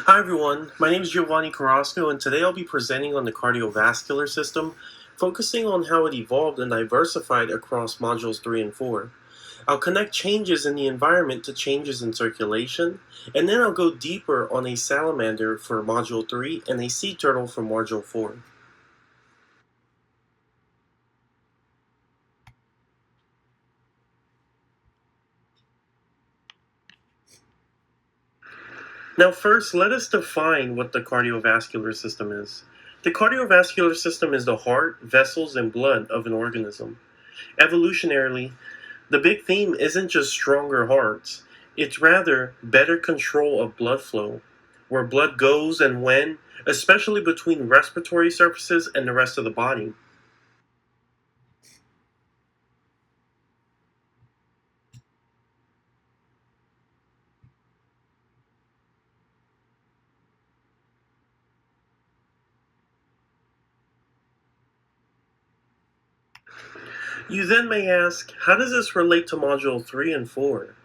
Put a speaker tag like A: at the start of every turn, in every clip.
A: Hi everyone, my name is Giovanni Carrasco and today I'll be presenting on the cardiovascular system, focusing on how it evolved and diversified across modules 3 and 4. I'll connect changes in the environment to changes in circulation, and then I'll go deeper on a salamander for module 3 and a sea turtle for module 4. Now first, let us define what the cardiovascular system is. The cardiovascular system is the heart, vessels, and blood of an organism. Evolutionarily, the big theme isn't just stronger hearts, it's rather better control of blood flow, where blood goes and when, especially between respiratory surfaces and the rest of the body. You then may ask, how does this relate to Module 3 and 4?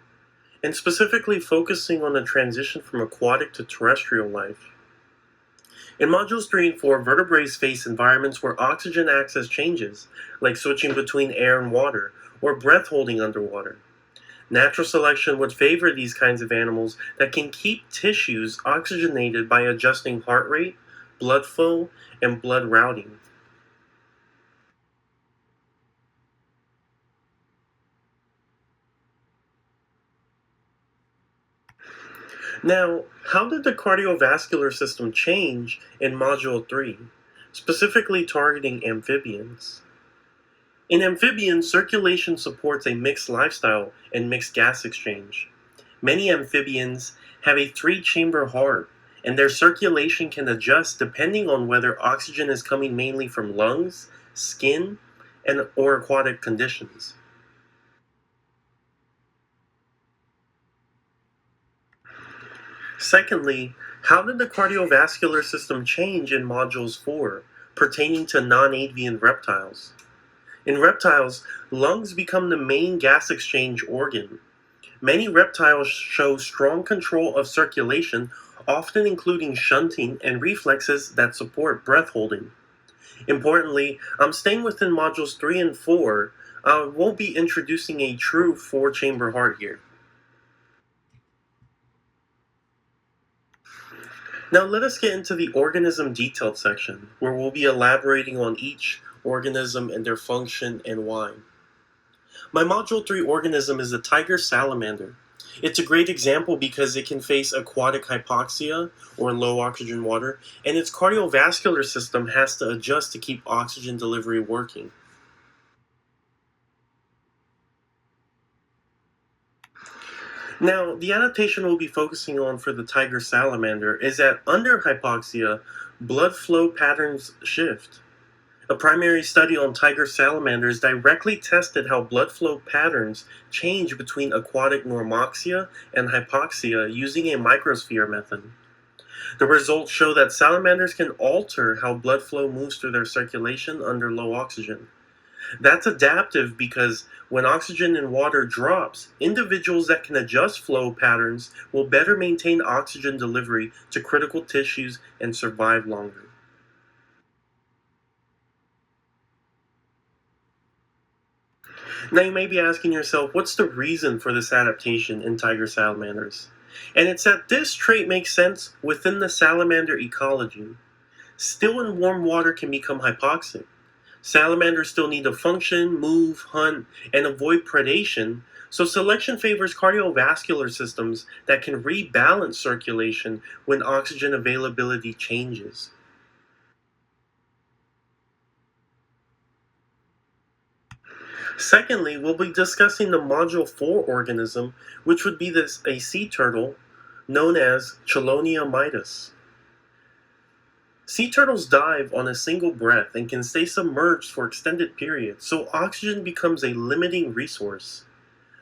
A: And specifically focusing on the transition from aquatic to terrestrial life. In Modules 3 and 4, vertebrates face environments where oxygen access changes, like switching between air and water, or breath holding underwater. Natural selection would favor these kinds of animals that can keep tissues oxygenated by adjusting heart rate, blood flow, and blood routing. Now, how did the cardiovascular system change in Module 3, specifically targeting amphibians? In amphibians, circulation supports a mixed lifestyle and mixed gas exchange. Many amphibians have a three-chamber heart, and their circulation can adjust depending on whether oxygen is coming mainly from lungs, skin, or aquatic conditions. Secondly, how did the cardiovascular system change in Modules 4, pertaining to non-avian reptiles? In reptiles, lungs become the main gas exchange organ. Many reptiles show strong control of circulation, often including shunting and reflexes that support breath holding. Importantly, I'm staying within modules 3 and 4. I won't be introducing a true four-chamber heart here. Now let us get into the organism detailed section, where we'll be elaborating on each organism and their function and why. My Module 3 organism is the tiger salamander. It's a great example because it can face aquatic hypoxia, or low oxygen water, and its cardiovascular system has to adjust to keep oxygen delivery working. Now, the adaptation we'll be focusing on for the tiger salamander is that under hypoxia, blood flow patterns shift. A primary study on tiger salamanders directly tested how blood flow patterns change between aquatic normoxia and hypoxia using a microsphere method. The results show that salamanders can alter how blood flow moves through their circulation under low oxygen. That's adaptive because when oxygen in water drops, individuals that can adjust flow patterns will better maintain oxygen delivery to critical tissues and survive longer. Now you may be asking yourself, what's the reason for this adaptation in tiger salamanders? And it's that this trait makes sense within the salamander ecology. Still in warm water can become hypoxic. Salamanders still need to function, move, hunt, and avoid predation, so selection favors cardiovascular systems that can rebalance circulation when oxygen availability changes. Secondly, we'll be discussing the Module 4 organism, which would be a sea turtle known as Chelonia mitis. Sea turtles dive on a single breath and can stay submerged for extended periods, so oxygen becomes a limiting resource.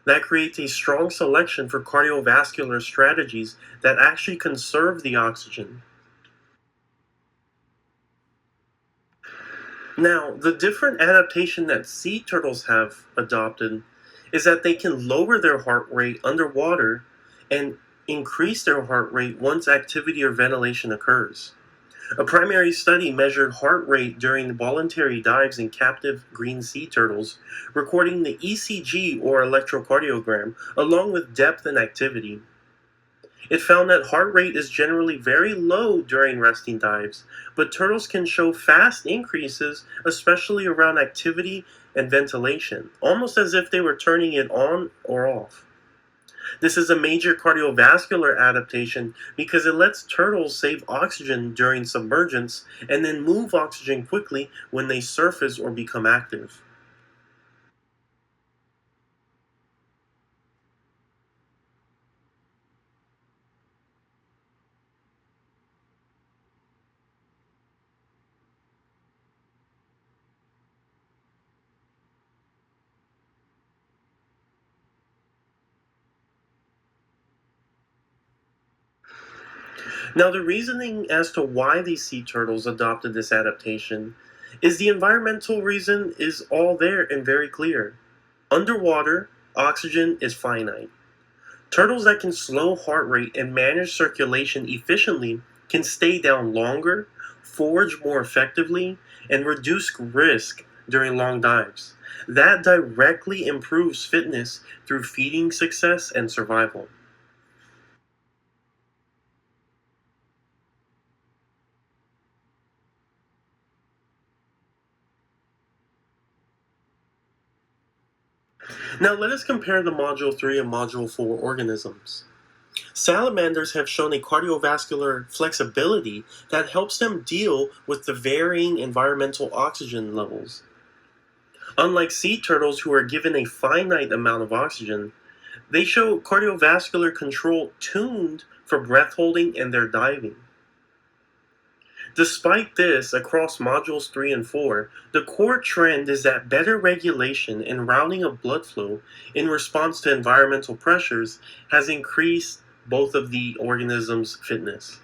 A: That creates a strong selection for cardiovascular strategies that actually conserve the oxygen. Now, the different adaptation that sea turtles have adopted is that they can lower their heart rate underwater and increase their heart rate once activity or ventilation occurs. A primary study measured heart rate during voluntary dives in captive green sea turtles, recording the ECG or electrocardiogram along with depth and activity. It found that heart rate is generally very low during resting dives, but turtles can show fast increases, especially around activity and ventilation, almost as if they were turning it on or off. This is a major cardiovascular adaptation because it lets turtles save oxygen during submergence and then move oxygen quickly when they surface or become active. Now, the reasoning as to why these sea turtles adopted this adaptation is the environmental reason is all there and very clear. Underwater, oxygen is finite. Turtles that can slow heart rate and manage circulation efficiently can stay down longer, forage more effectively, and reduce risk during long dives. That directly improves fitness through feeding success and survival. Now let us compare the Module 3 and Module 4 organisms. Salamanders have shown a cardiovascular flexibility that helps them deal with the varying environmental oxygen levels. Unlike sea turtles who are given a finite amount of oxygen, they show cardiovascular control tuned for breath holding and their diving. Despite this, across modules 3 and 4, the core trend is that better regulation and routing of blood flow in response to environmental pressures has increased both of the organisms' fitness.